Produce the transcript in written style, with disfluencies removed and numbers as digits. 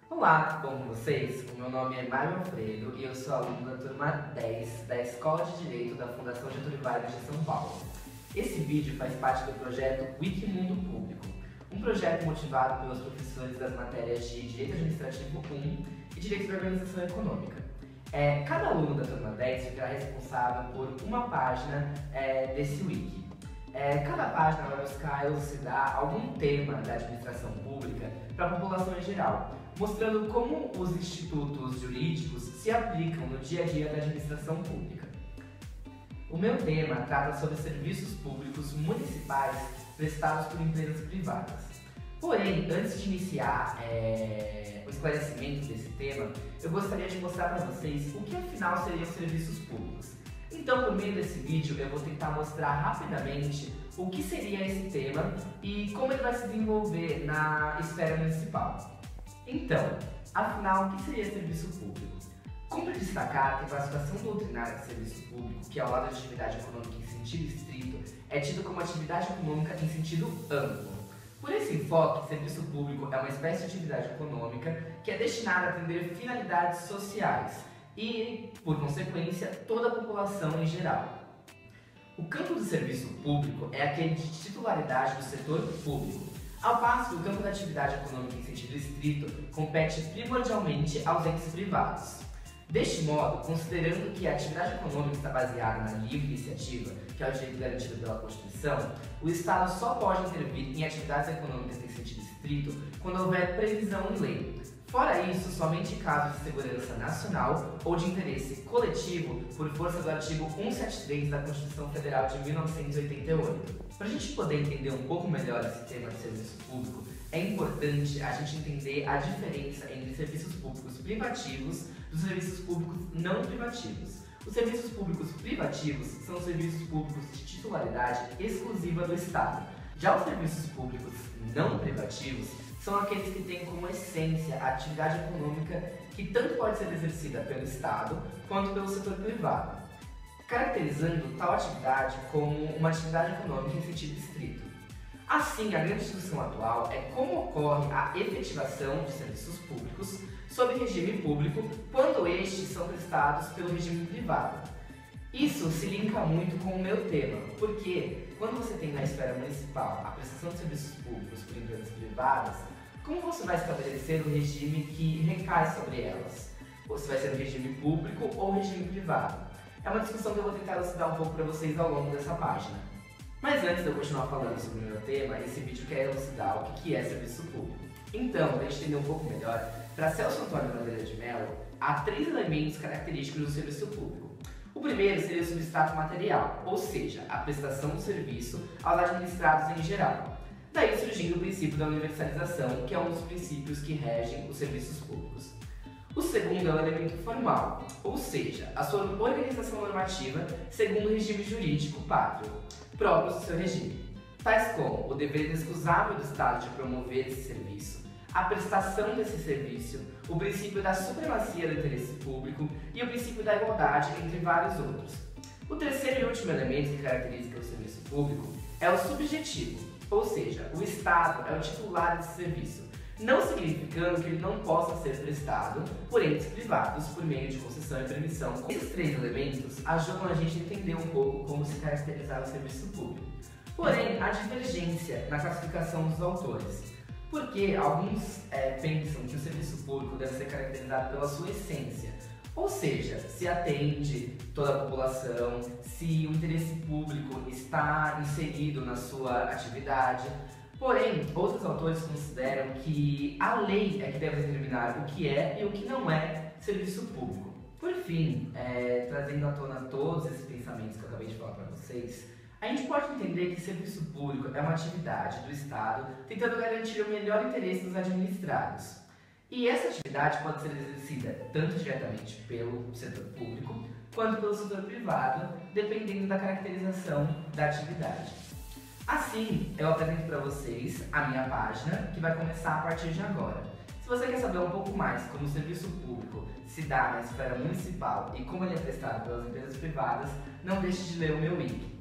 Olá, tudo bom com vocês? O meu nome é Mário Alfredo e eu sou aluno da turma 10 da Escola de Direito da Fundação Getúlio Vargas de São Paulo. Esse vídeo faz parte do projeto Wikimundo Público, um projeto motivado pelos professores das matérias de Direito Administrativo 1 e Direito da Organização Econômica. Cada aluno da turma 10 ficará responsável por uma página desse wiki. Cada página vai buscar elucidar algum tema da administração pública para a população em geral, mostrando como os institutos jurídicos se aplicam no dia a dia da administração pública. O meu tema trata sobre serviços públicos municipais prestados por empresas privadas. Porém, antes de iniciar o esclarecimento desse tema, eu gostaria de mostrar para vocês o que afinal seriam serviços públicos. Então, por meio desse vídeo, eu vou tentar mostrar rapidamente o que seria esse tema e como ele vai se desenvolver na esfera municipal. Então, afinal, o que seria serviço público? Cumpre destacar que a classificação doutrinária de serviço público, que ao lado de atividade econômica em sentido estrito, é tido como atividade econômica em sentido amplo. Por esse enfoque, serviço público é uma espécie de atividade econômica que é destinada a atender finalidades sociais e, por consequência, toda a população em geral. O campo do serviço público é aquele de titularidade do setor público, ao passo que o campo da atividade econômica em sentido estrito compete primordialmente aos entes privados. Deste modo, considerando que a atividade econômica está baseada na livre iniciativa, que é o direito garantido pela Constituição, o Estado só pode intervir em atividades econômicas em sentido estrito quando houver previsão em lei. Fora isso, somente em casos de segurança nacional ou de interesse coletivo por força do artigo 173 da Constituição Federal de 1988. Para a gente poder entender um pouco melhor esse tema de serviço público, é importante a gente entender a diferença entre serviços públicos privativos e os serviços públicos não privativos. Os serviços públicos privativos são os serviços públicos de titularidade exclusiva do Estado. Já os serviços públicos não privativos são aqueles que têm como essência a atividade econômica que tanto pode ser exercida pelo Estado quanto pelo setor privado, caracterizando tal atividade como uma atividade econômica em sentido estrito. Assim, a grande discussão atual é como ocorre a efetivação de serviços públicos sob regime público quando estes são prestados pelo regime privado. Isso se linka muito com o meu tema, porque quando você tem na esfera municipal a prestação de serviços públicos por empresas privadas, como você vai estabelecer o regime que recai sobre elas? Você vai ser o regime público ou o regime privado? É uma discussão que eu vou tentar elucidar um pouco para vocês ao longo dessa página. Mas antes de eu continuar falando sobre o meu tema, esse vídeo quer elucidar o que é serviço público. Então, para a gente entender um pouco melhor, para Celso Antônio Bandeira de Mello, há 3 elementos característicos do serviço público. O primeiro seria o substrato material, ou seja, a prestação do serviço aos administrados em geral. Daí surgindo o princípio da universalização, que é um dos princípios que regem os serviços públicos. O segundo é o elemento formal, ou seja, a sua organização normativa segundo o regime jurídico pátrio, próprio do seu regime, tais como o dever inexcusável do Estado de promover esse serviço, a prestação desse serviço, o princípio da supremacia do interesse público e o princípio da igualdade, entre vários outros. O terceiro e último elemento que caracteriza o serviço público é o subjetivo, ou seja, o Estado é o titular desse serviço, não significando que ele não possa ser prestado por entes privados por meio de concessão e permissão. Esses 3 elementos ajudam a gente a entender um pouco como se caracterizar o serviço público. Porém, há divergência na classificação dos autores, porque alguns pensam que o serviço público deve ser caracterizado pela sua essência, ou seja, se atende toda a população, se o interesse público está inserido na sua atividade. Porém, outros autores consideram que a lei é que deve determinar o que é e o que não é serviço público. Por fim, trazendo à tona todos esses pensamentos que eu acabei de falar para vocês, a gente pode entender que serviço público é uma atividade do Estado tentando garantir o melhor interesse dos administrados. E essa atividade pode ser exercida tanto diretamente pelo setor público quanto pelo setor privado, dependendo da caracterização da atividade. Assim, eu apresento para vocês a minha página, que vai começar a partir de agora. Se você quer saber um pouco mais como o serviço público se dá na esfera municipal e como ele é prestado pelas empresas privadas, não deixe de ler o meu wiki.